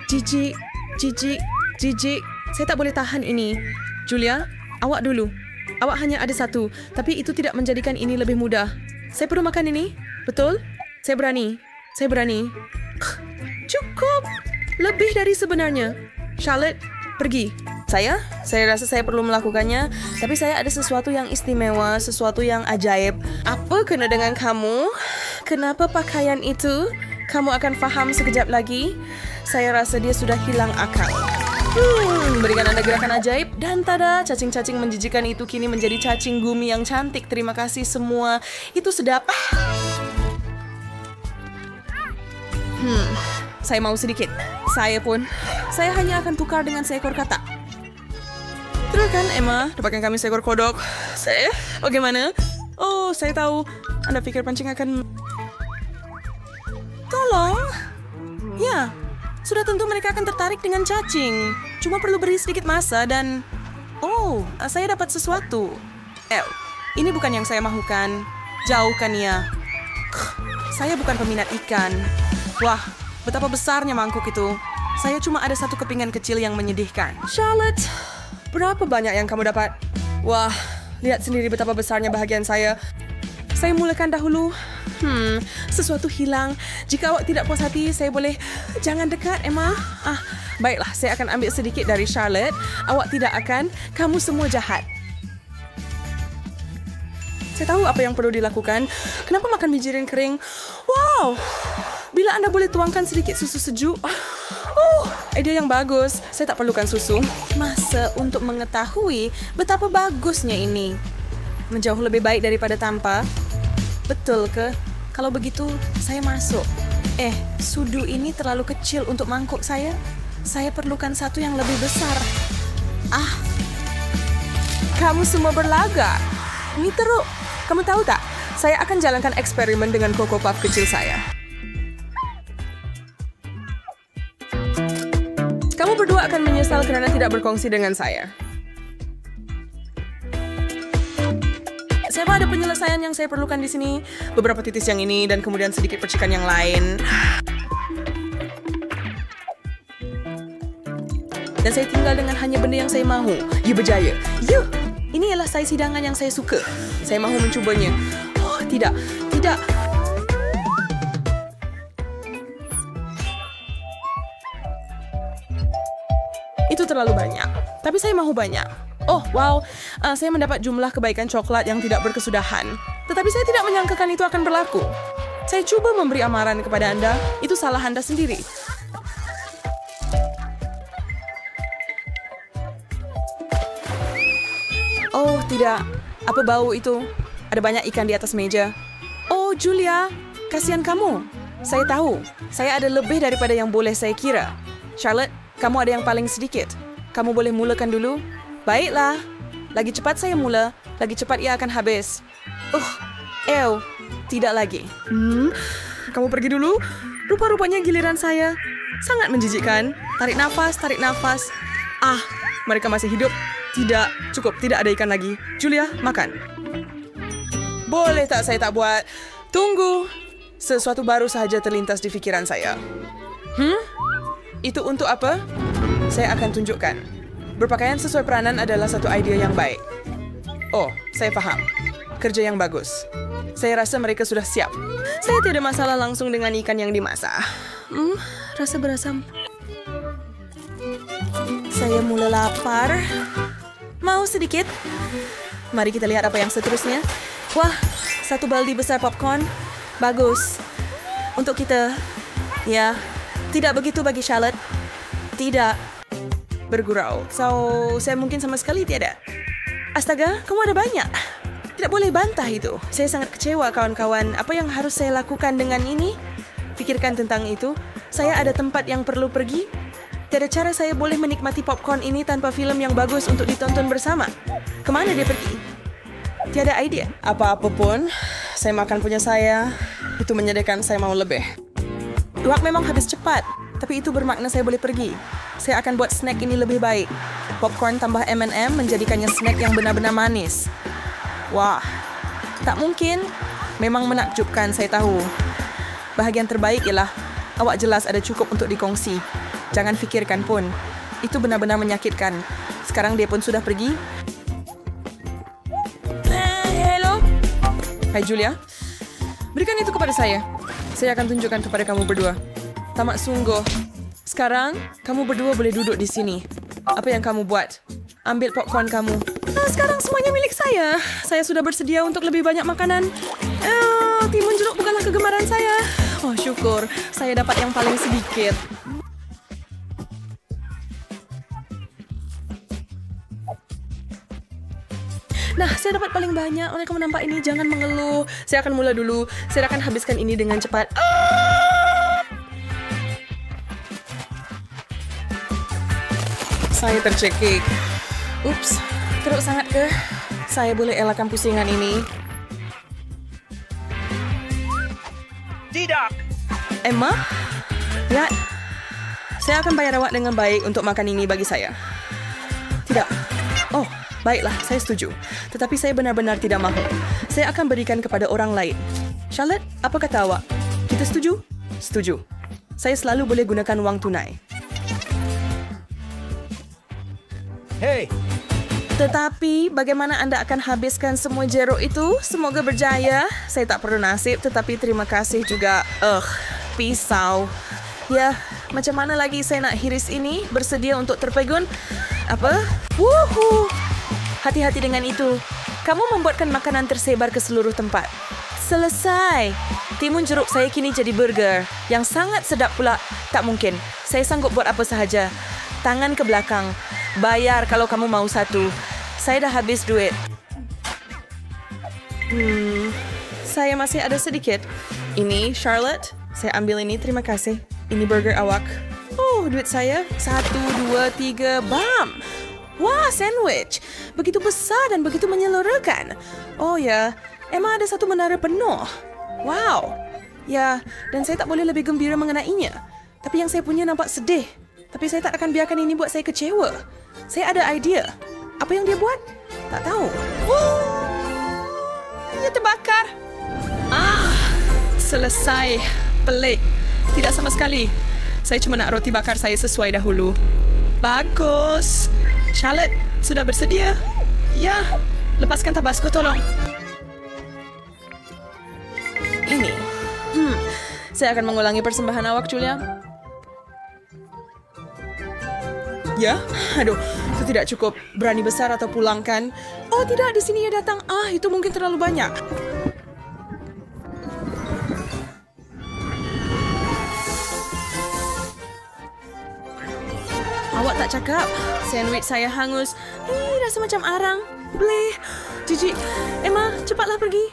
Jijik, jijik, jijik. Saya tak boleh tahan ini. Julia, awak dulu. Awak hanya ada satu, tapi itu tidak menjadikan ini lebih mudah. Saya perlu makan ini? Betul? Saya berani. Saya berani. Cukup. Lebih dari sebenarnya. Charlotte, pergi. Saya rasa saya perlu melakukannya, tapi saya ada sesuatu yang istimewa, sesuatu yang ajaib. Apa kena dengan kamu? Kenapa pakaian itu? Kamu akan faham sekejap lagi. Saya rasa dia sudah hilang akal. Berikan Anda gerakan ajaib dan tada, cacing-cacing menjijikan itu kini menjadi cacing gumi yang cantik. Terima kasih semua. Itu sedap. Saya mau sedikit. Saya pun. Saya hanya akan tukar dengan seekor katak. Teruskan, Emma. Dapatkan kami seekor kodok. Saya? Bagaimana? Oh, saya tahu. Anda pikir pancing akan... Tolong. Ya, sudah tentu mereka akan tertarik dengan cacing. Cuma perlu beri sedikit masa dan... Oh, saya dapat sesuatu. Ini bukan yang saya mahukan. Jauhkan ia. Saya bukan peminat ikan. Wah, betapa besarnya mangkuk itu. Saya cuma ada satu kepingan kecil yang menyedihkan. Charlotte, berapa banyak yang kamu dapat? Wah, lihat sendiri betapa besarnya bahagian saya. Saya mulakan dahulu. Sesuatu hilang. Jika awak tidak puas hati, saya boleh... Jangan dekat, Emma. Baiklah, saya akan ambil sedikit dari Charlotte. Awak tidak akan. Kamu semua jahat. Saya tahu apa yang perlu dilakukan. Kenapa makan mijirin kering? Wow! Bila Anda boleh tuangkan sedikit susu sejuk. Ide yang bagus. Saya tak perlukan susu. Masa untuk mengetahui betapa bagusnya ini. Menjauh lebih baik daripada tanpa. Betul ke? Kalau begitu, saya masuk. Sudu ini terlalu kecil untuk mangkuk saya. Saya perlukan satu yang lebih besar. Kamu semua berlagak. Ini teruk. Kamu tahu tak? Saya akan jalankan eksperimen dengan Coco Puff kecil saya. Kamu berdua akan menyesal karena tidak berkongsi dengan saya. Saya ada penyelesaian yang saya perlukan di sini. Beberapa titis yang ini dan kemudian sedikit percikan yang lain. Dan saya tinggal dengan hanya benda yang saya mahu. Ya berjaya. Yuh! Ini ialah saiz hidangan yang saya suka. Saya mahu mencubanya. Oh, tidak. Tidak. Itu terlalu banyak. Tapi saya mahu banyak. Oh, wow. Saya mendapat jumlah kebaikan coklat yang tidak berkesudahan. Tetapi saya tidak menyangkakan itu akan berlaku. Saya cuba memberi amaran kepada Anda. Itu salah Anda sendiri. Oh, tidak. Apa bau itu? Ada banyak ikan di atas meja. Oh, Julia. Kasihan kamu. Saya tahu. Saya ada lebih daripada yang boleh saya kira. Charlotte, kamu ada yang paling sedikit. Kamu boleh mulakan dulu? Baiklah. Lagi cepat saya mula, lagi cepat ia akan habis. Tidak lagi. Kamu pergi dulu. Rupa-rupanya giliran saya. Sangat menjijikkan. Tarik nafas, tarik nafas. Mereka masih hidup. Tidak, cukup. Tidak ada ikan lagi. Julia, makan. Boleh tak saya tak buat? Tunggu. Sesuatu baru sahaja terlintas di pikiran saya. Itu untuk apa? Saya akan tunjukkan. Berpakaian sesuai peranan adalah satu idea yang baik. Oh, saya paham. Kerja yang bagus. Saya rasa mereka sudah siap. Saya tidak ada masalah langsung dengan ikan yang dimasak. Rasa berasam. Saya mulai lapar. Mau sedikit? Mari kita lihat apa yang seterusnya. Wah, satu baldi besar popcorn. Bagus. Untuk kita. Ya, tidak begitu bagi Charlotte. Tidak. Bergurau. Saya mungkin sama sekali tiada. Astaga, kamu ada banyak. Tidak boleh bantah itu. Saya sangat kecewa, kawan-kawan. Apa yang harus saya lakukan dengan ini? Pikirkan tentang itu. Saya ada tempat yang perlu pergi. Tiada cara saya boleh menikmati popcorn ini tanpa film yang bagus untuk ditonton bersama. Kemana dia pergi? Tiada idea. Apa-apa pun, saya makan punya saya. Itu menyedihkan saya mau lebih. Uang memang habis cepat. Tapi itu bermakna saya boleh pergi. Saya akan buat snack ini lebih baik. Popcorn tambah M&M menjadikannya snack yang benar-benar manis. Wah, tak mungkin. Memang menakjubkan, saya tahu. Bahagian terbaik ialah awak jelas ada cukup untuk dikongsi. Jangan fikirkan pun. Itu benar-benar menyakitkan. Sekarang dia pun sudah pergi. Hello. Hai Julia. Berikan itu kepada saya. Saya akan tunjukkan kepada kamu berdua. Tamak sungguh. Sekarang, kamu berdua boleh duduk di sini. Apa yang kamu buat? Ambil popcorn kamu. Nah, sekarang semuanya milik saya. Saya sudah bersedia untuk lebih banyak makanan. Timun jeruk bukanlah kegemaran saya. Oh, syukur. Saya dapat yang paling sedikit. Nah, saya dapat paling banyak. Oleh kamu nampak ini, jangan mengeluh. Saya akan mulai dulu. Saya akan habiskan ini dengan cepat. Saya tercekik. Ups, teruk sangat ke? Saya boleh elakkan pusingan ini. Tidak. Emma? Ya, saya akan bayar awak dengan baik untuk makan ini bagi saya. Tidak. Oh, baiklah, saya setuju. Tetapi saya benar-benar tidak mahu. Saya akan berikan kepada orang lain. Charlotte, apa kata awak? Kita setuju? Setuju. Saya selalu boleh gunakan wang tunai. Hei, Tetapi, bagaimana anda akan habiskan semua jeruk itu? Semoga berjaya. Saya tak perlu nasib, tetapi terima kasih juga. Pisau. Ya, macam mana lagi saya nak hiris ini? Bersedia untuk terpegun? Apa? Wuhu! Hati-hati dengan itu. Kamu membuatkan makanan tersebar ke seluruh tempat. Selesai. Timun jeruk saya kini jadi burger. Yang sangat sedap pula. Tak mungkin. Saya sanggup buat apa sahaja. Tangan ke belakang. Bayar kalau kamu mau satu. Saya dah habis duit. Saya masih ada sedikit. Ini, Charlotte. Saya ambil ini, terima kasih. Ini burger awak. Oh, duit saya. 1, 2, 3, bam! Wah, sandwich. Begitu besar dan begitu menyeluruhkan. Oh ya, Emma ada satu menara penuh. Wow. Ya, dan saya tak boleh lebih gembira mengenainya. Tapi yang saya punya nampak sedih. Tapi saya tak akan biarkan ini buat saya kecewa. Saya ada idea. Apa yang dia buat? Tak tahu. Ia terbakar. Selesai. Pelik. Tidak sama sekali. Saya cuma nak roti bakar saya sesuai dahulu. Bagus. Charlotte, sudah bersedia? Ya. Lepaskan tabasco, tolong. Ini. Saya akan mengulangi persembahan awak, Julia. Ya? Aduh, itu tidak cukup. Berani besar atau pulangkan? Oh tidak, di sini ia datang. Itu mungkin terlalu banyak. Awak tak cakap. Sandwich saya hangus. Rasa macam arang. Bleh. Jijik. Emma, cepatlah pergi.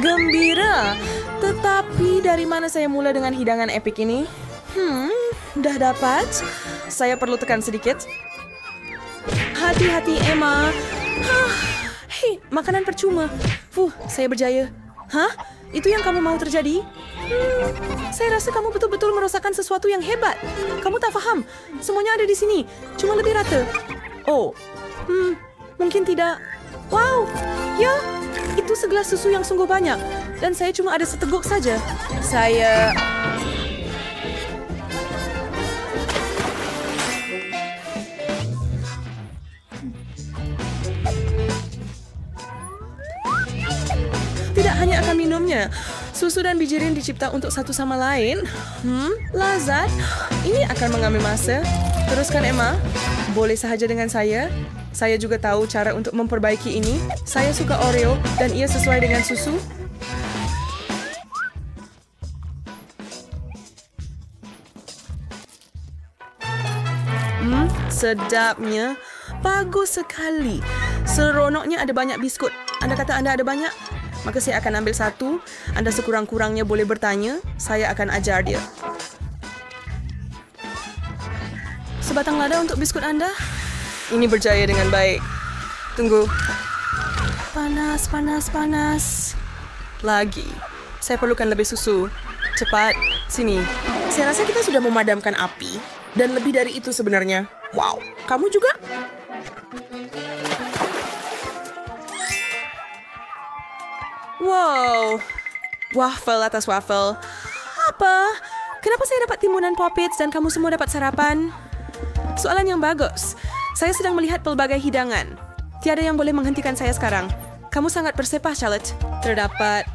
Gembira. Tetapi dari mana saya mula dengan hidangan epik ini? Dah dapat. Saya perlu tekan sedikit. Hati-hati, Emma. Hei, makanan percuma. Saya berjaya. Itu yang kamu mau terjadi? Saya rasa kamu betul-betul merosakkan sesuatu yang hebat. Kamu tak faham. Semuanya ada di sini. Cuma lebih rata. Oh. Mungkin tidak. Wow. Ya. Itu segelas susu yang sungguh banyak. Dan saya cuma ada seteguk saja. Saya... Tidak hanya akan minumnya. Susu dan bijirin dicipta untuk satu sama lain. Lazat. Ini akan mengambil masa. Teruskan, Emma. Boleh sahaja dengan saya. Saya juga tahu cara untuk memperbaiki ini. Saya suka Oreo dan ia sesuai dengan susu. Sedapnya. Bagus sekali. Seronoknya ada banyak biskut. Anda kata Anda ada banyak? Maka saya akan ambil satu. Anda sekurang-kurangnya boleh bertanya. Saya akan ajar dia. Sebatang lada untuk biskut Anda. Ini berjaya dengan baik. Tunggu. Panas, panas, panas. Lagi. Saya perlukan lebih susu. Cepat. Sini. Saya rasa kita sudah memadamkan api. Dan lebih dari itu sebenarnya. Wow. Kamu juga? Wow. Waffle atas waffle. Apa? Kenapa saya dapat timunan Poppets dan kamu semua dapat sarapan? Soalan yang bagus. Saya sedang melihat pelbagai hidangan. Tiada yang boleh menghentikan saya sekarang. Kamu sangat bersepah, Charlotte. Terdapat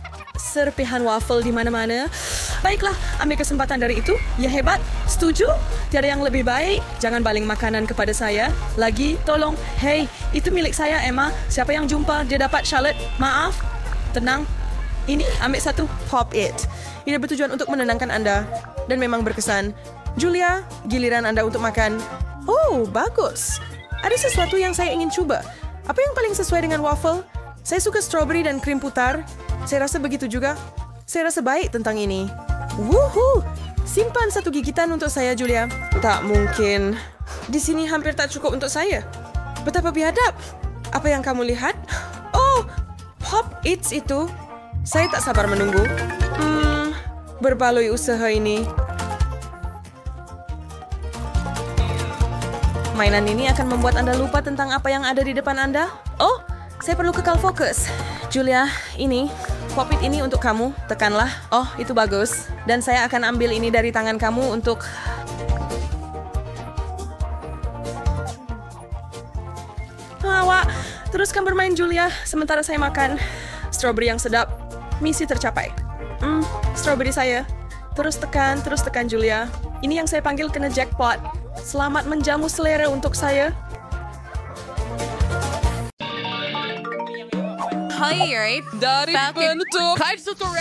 serpihan waffle di mana-mana. Baiklah, ambil kesempatan dari itu. Ya hebat. Setuju? Tiada yang lebih baik. Jangan baling makanan kepada saya. Lagi, tolong. Hei, itu milik saya, Emma. Siapa yang jumpa, dia dapat, Charlotte. Maaf. Tenang. Ini, ambil satu. Pop it. Ini bertujuan untuk menenangkan Anda. Dan memang berkesan. Julia, giliran Anda untuk makan. Oh, bagus. Ada sesuatu yang saya ingin coba. Apa yang paling sesuai dengan waffle? Saya suka strawberry dan krim putar. Saya rasa begitu juga. Saya rasa baik tentang ini. Wuhu! Simpan satu gigitan untuk saya, Julia. Tak mungkin. Di sini hampir tak cukup untuk saya. Betapa biadab. Apa yang kamu lihat? Oh, Pop Eats itu. Saya tak sabar menunggu. Berbaloi usaha ini. Mainan ini akan membuat Anda lupa tentang apa yang ada di depan Anda. Oh, saya perlu kekal fokus. Julia, ini, Pop-It ini untuk kamu. Tekanlah. Oh, itu bagus. Dan saya akan ambil ini dari tangan kamu untuk... Awak, teruskan bermain, Julia. Sementara saya makan. Strawberry yang sedap. Misi tercapai. Strawberry saya. Terus tekan, Julia. Ini yang saya panggil kena jackpot. Selamat menjamu selera untuk saya. Hayır. Dari bentuk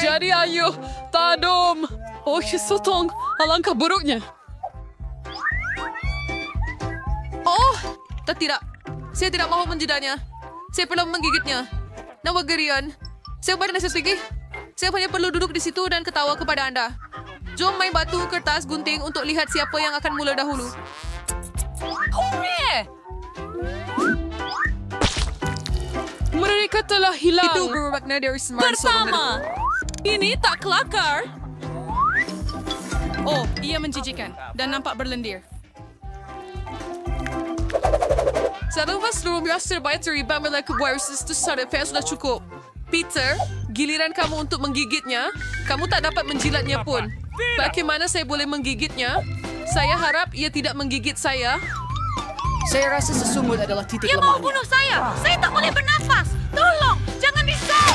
jadi ayu tadum. Oh, sotong. Alangkah buruknya. Oh, tidak. Saya tidak mau menjedanya. Saya perlu menggigitnya. Nawagarian. Saya pada nasi tinggi. Saya hanya perlu duduk di situ dan ketawa kepada Anda. Jom main batu, kertas, gunting untuk lihat siapa yang akan mula dahulu. Mereka telah hilang. Itu bermakna dari semangat pertama. Ini tak kelakar. Oh, ia menjijikan dan nampak berlendir. Setelah seluruh terbaik terlibat melakukan viruses itu sudah cukup. Peter, giliran kamu untuk menggigitnya. Kamu tak dapat menjilatnya pun. Bagaimana saya boleh menggigitnya? Saya harap ia tidak menggigit saya. Saya rasa sesungut adalah titik Ia lemahnya. mau bunuh saya. Saya tak boleh bernafas. Tolong, jangan disal.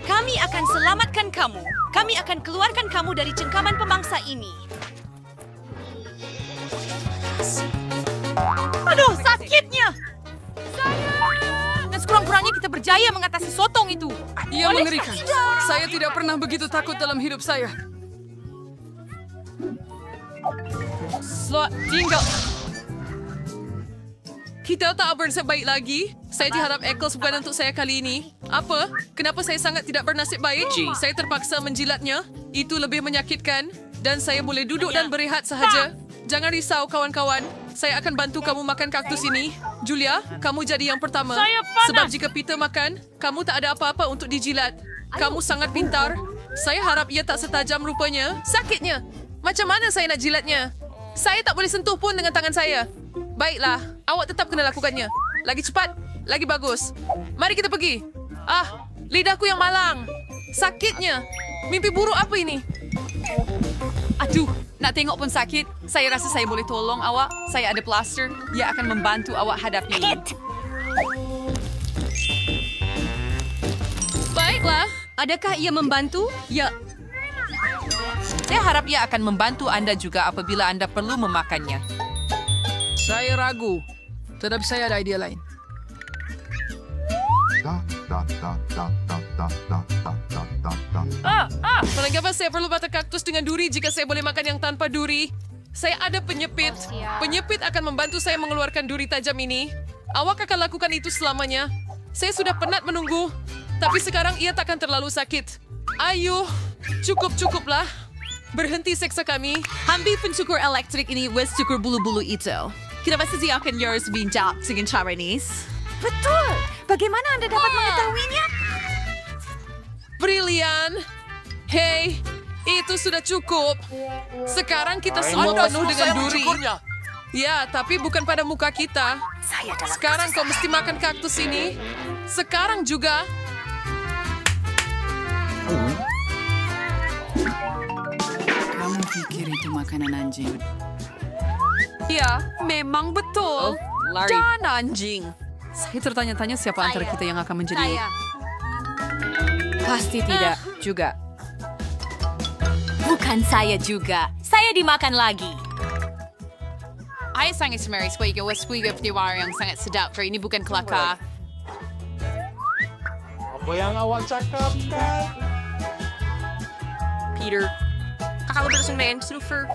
Kami akan selamatkan kamu. Kami akan keluarkan kamu dari cengkaman pemangsa ini. Aduh, sakitnya. Dan sekurang-kurangnya kita berjaya mengatasi sotong itu. Ia mengerikan. Saya tidak pernah begitu takut dalam hidup saya. Tinggal. Kita tak bernasib baik lagi. Saya diharap Eccles bukan untuk saya kali ini. Apa? Kenapa saya sangat tidak bernasib baik? Saya terpaksa menjilatnya. Itu lebih menyakitkan. Dan saya boleh duduk dan berehat sahaja. Jangan risau, kawan-kawan. Saya akan bantu kamu makan kaktus ini. Julia, kamu jadi yang pertama. Sebab jika Peter makan, kamu tak ada apa-apa untuk dijilat. Kamu sangat pintar. Saya harap ia tak setajam rupanya. Sakitnya. Macam mana saya nak jilatnya? Saya tak boleh sentuh pun dengan tangan saya. Baiklah, awak tetap kena lakukannya. Lagi cepat, lagi bagus. Mari kita pergi. Ah, lidahku yang malang. Sakitnya. Mimpi buruk apa ini? Aduh, nak tengok pun sakit. Saya rasa saya boleh tolong awak. Saya ada plaster. Ia akan membantu awak hadapi ini. Baiklah. Adakah ia membantu? Ya. Saya harap ia akan membantu Anda juga apabila Anda perlu memakannya. Saya ragu. Tetapi saya ada idea lain. Mengapa saya perlu mata kaktus dengan duri jika saya boleh makan yang tanpa duri? Saya ada penyepit. Penyepit akan membantu saya mengeluarkan duri tajam ini. Awak akan lakukan itu selamanya. Saya sudah penat menunggu. Tapi sekarang ia takkan terlalu sakit. Ayo, cukuplah. Berhenti seksa kami. Ambil pencukur elektrik ini wes cukur bulu-bulu itu. Kenapa saya akan harus bincang dengan cara ini? Betul. Bagaimana Anda dapat mengetahuinya? Brilian. Hei, itu sudah cukup. Sekarang kita semua penuh dengan duri. Ya, tapi bukan pada muka kita. Sekarang kau mesti makan kaktus ini. Sekarang juga. Kamu pikir itu makanan anjing? Ya, memang betul. Lari. Dan anjing. Saya tertanya-tanya siapa antara kita yang akan menjadi... Pasti tidak juga. Bukan saya juga. Saya dimakan lagi. Ay, sangat semari squigga. Squigga petiwara yang sangat sedap. Ini bukan kelakar. Apa yang awak cakapkan? Peter. Kakak lu berusaha main surfer.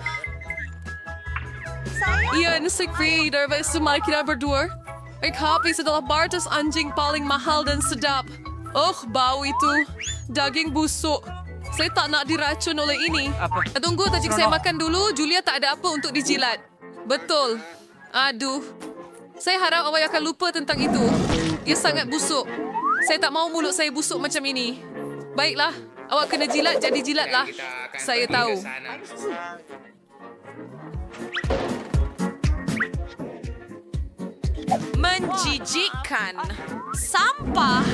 Iyan, si Peter, bersama kita berdua. Kapis adalah bardas anjing paling mahal dan sedap. Bau itu. Daging busuk. Saya tak nak diracun oleh ini. Tunggu, tajik saya makan dulu. Julia tak ada apa untuk dijilat. Betul. Aduh. Saya harap awak akan lupa tentang itu. Ia sangat busuk. Saya tak mau mulut saya busuk macam ini. Baiklah. Awak kena jilat, jadi jilatlah. Saya tahu. Menjijikkan. Sampah.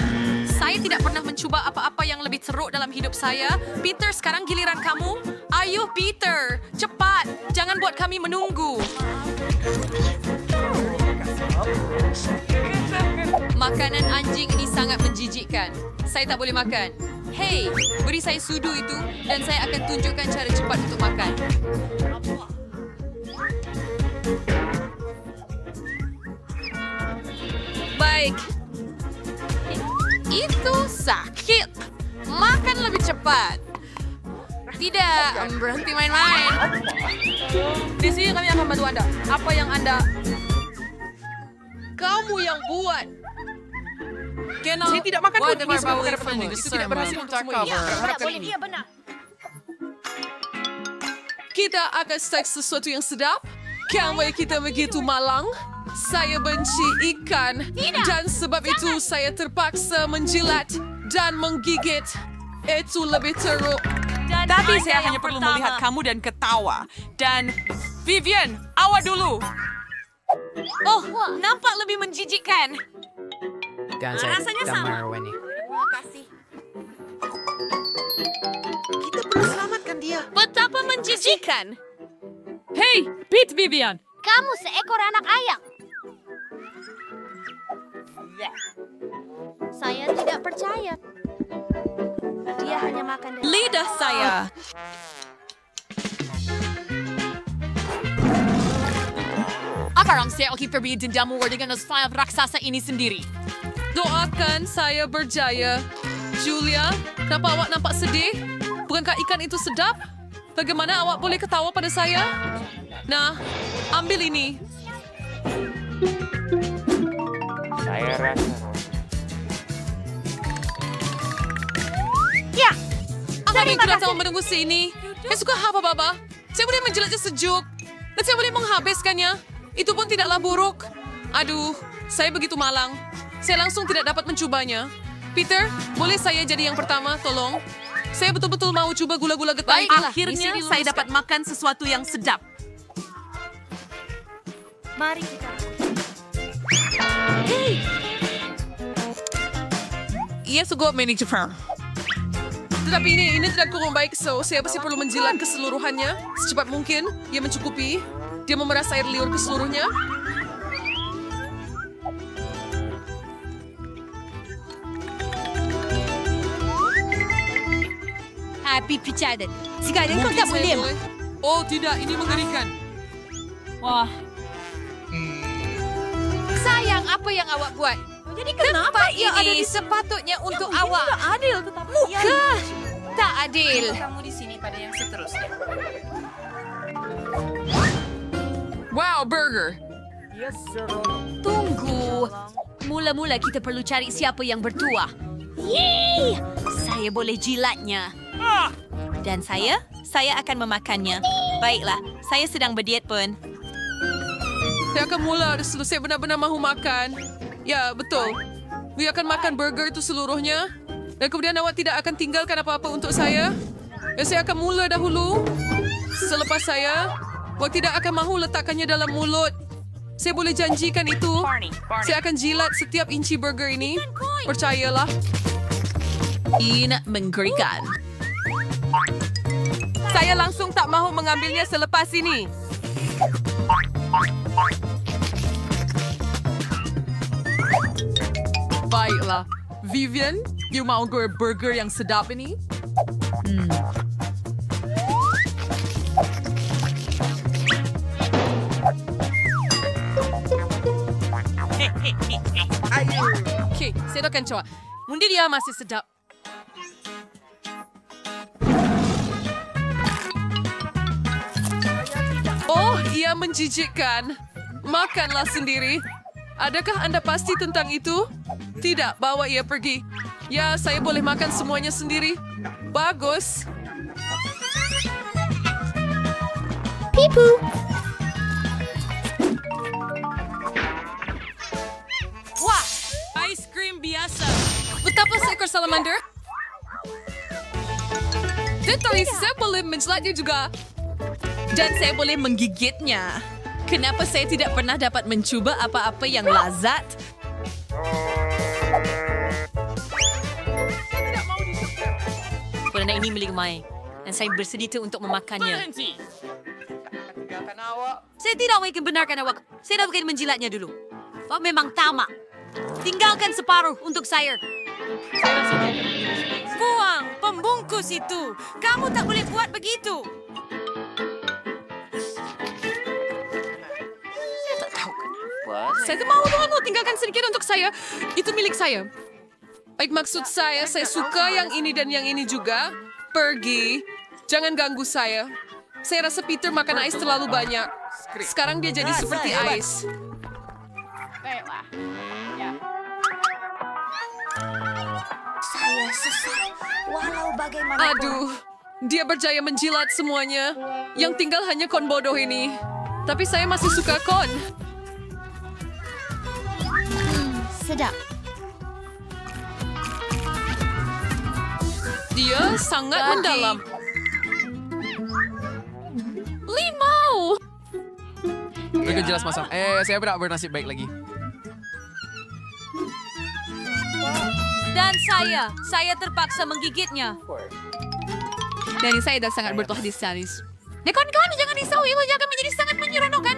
Saya tidak pernah mencuba apa-apa yang lebih teruk dalam hidup saya. Peter, sekarang giliran kamu. Ayo, Peter. Cepat. Jangan buat kami menunggu. Makanan anjing ini sangat menjijikkan. Saya tak boleh makan. Hei, beri saya sudu itu dan saya akan tunjukkan cara cepat untuk makan. Baik. Itu sakit. Makan lebih cepat. Tidak, berhenti main-main. Di sini kami akan bantu Anda. Apa yang Anda... Kamu yang buat. Saya tidak makan What pun. if Ini our semua Bowie perkara friend penuh. is Itu tidak berhasil untuk semua ini. Harap kali ini. Kita akan seks sesuatu yang sedap. Kamu kita begitu malang. Saya benci ikan. Dan sebab itu saya terpaksa menjilat dan menggigit. Itu lebih teruk. Tapi saya hanya perlu melihat kamu dan ketawa. Dan Vivian, awak dulu. Oh, nampak lebih menjijikkan. Rasanya sama. Terima kasih. Kita perlu selamatkan dia. Betapa menjijikkan. Hey, Pete Vivian. Kamu seekor anak ayam. Saya tidak percaya. Dia hanya makan dari Lidah saya. Sekarang saya akan pergi dendamu dengan slime raksasa ini sendiri. Doakan saya berjaya. Julia, kenapa awak nampak sedih? Bukankah ikan itu sedap? Bagaimana awak boleh ketawa pada saya? Nah, ambil ini. Saya rasa Kami tidak tahu menunggu sini. Saya suka apa, Baba? Saya boleh menjilatnya sejuk. Dan saya boleh menghabiskannya. Itu pun tidaklah buruk. Aduh, saya begitu malang. Saya langsung tidak dapat mencobanya. Peter, boleh saya jadi yang pertama, tolong? Saya betul-betul mau coba gula-gula getah. Akhirnya saya dapat makan sesuatu yang sedap. Mari kita. Ia suka manager. Tetapi ini tidak kurang baik, so saya pasti perlu menjilat keseluruhannya. Secepat mungkin, ia mencukupi. Dia memeras air liur ke seluruhnya. Happy Picadan. Sekarang kau tak boleh. Oh tidak, ini mengerikan. Wah, Sayang, apa yang awak buat? Jadi kenapa Tempat ia ada ini di sepatutnya untuk Ini awak. tidak adil, tetapi Muka. Tak adil. kamu di sini pada yang seterusnya. Wow, burger. Tunggu. Mula-mula kita perlu cari siapa yang bertuah. Yeay! Saya boleh jilatnya. Dan saya akan memakannya. Baiklah, saya sedang berdiet pun. Saya akan mula dari selesai benar-benar mahu makan. Ya, betul. Dia akan makan burger itu seluruhnya. Dan kemudian awak tidak akan tinggalkan apa-apa untuk saya. Ya, saya akan mula dahulu. Selepas saya, Kau tidak akan mahu letakkannya dalam mulut. Saya boleh janjikan itu. Saya akan jilat setiap inci burger ini. Percayalah. Ini mengerikan. Saya langsung tak mahu mengambilnya selepas ini. Baiklah. Vivian, you mau burger yang sedap ini? Okey, saya akan coba. Mungkin dia masih sedap. Oh, ia menjijikkan. Makanlah sendiri. Adakah Anda pasti tentang itu? Tidak, bawa ia pergi. Ya, saya boleh makan semuanya sendiri. Bagus. Pipu. Wah, ice cream biasa. Betapa seekor salamander? Tetapi saya boleh menjilatnya juga. Dan saya boleh menggigitnya. Kenapa saya tidak pernah dapat mencuba apa-apa yang lazat? Kerana ini milik Mai. Dan saya bersedia untuk memakannya. Saya tidak mungkin benarkan awak. Saya dah mungkin menjilatnya dulu. Awak memang tamak. Tinggalkan separuh untuk saya. Buang pembungkus itu. Kamu tak boleh buat begitu. Saya tak mahu tuanmu tinggalkan sedikit untuk saya. Itu milik saya. Baik, maksud saya suka yang ini dan yang ini juga. Pergi. Jangan ganggu saya. Saya rasa Peter makan ais terlalu banyak. Sekarang dia jadi seperti ais. Saya sesat. Walau bagaimanapun. Aduh, dia berjaya menjilat semuanya. Yang tinggal hanya kon bodoh ini. Tapi saya masih suka kon. Sedap. Dia sangat mendalam. Limau! Mereka jelas masam. Saya berak bernasib baik lagi. Dan saya terpaksa menggigitnya. Dan saya dah sangat bertuah di salis. Dan kawan-kawan, jangan risau, ia akan menjadi sangat menyeronokkan.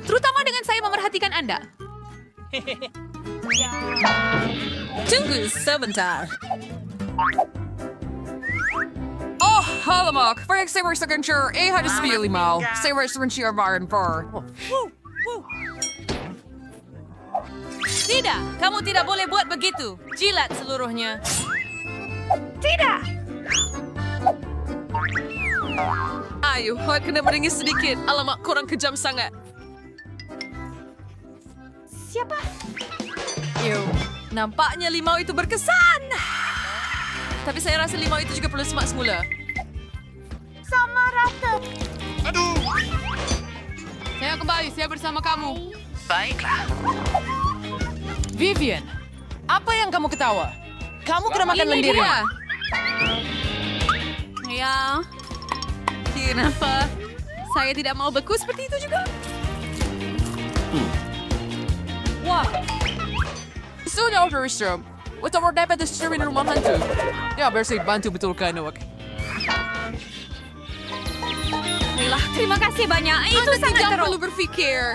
Terutama dengan saya memerhatikan Anda. Tunggu sebentar. Oh, halamak. Baik, saya merasakan sure. Harus pilih limau. Saya merasakan sure marin per. Tidak, kamu tidak boleh buat begitu. Jilat seluruhnya. Tidak. Ayo, Hot kena meringis sedikit. Alamak, kurang kejam sangat. Siapa? Ew, nampaknya limau itu berkesan. Tapi saya rasa limau itu juga perlu semak semula. Sama rata. Saya kembali, saya bersama kamu. Baiklah. Vivian, apa yang kamu ketawa? Kamu kena makan lendir. Ya. Kenapa? Saya tidak mau beku seperti itu juga. Wah. Sudah overstrom. Utama dapat distribusi rumah hantu. Ya, bersih bantu betulkan awak. Baiklah, terima kasih banyak. Itu Anda sangat tidak teruk. perlu berfikir.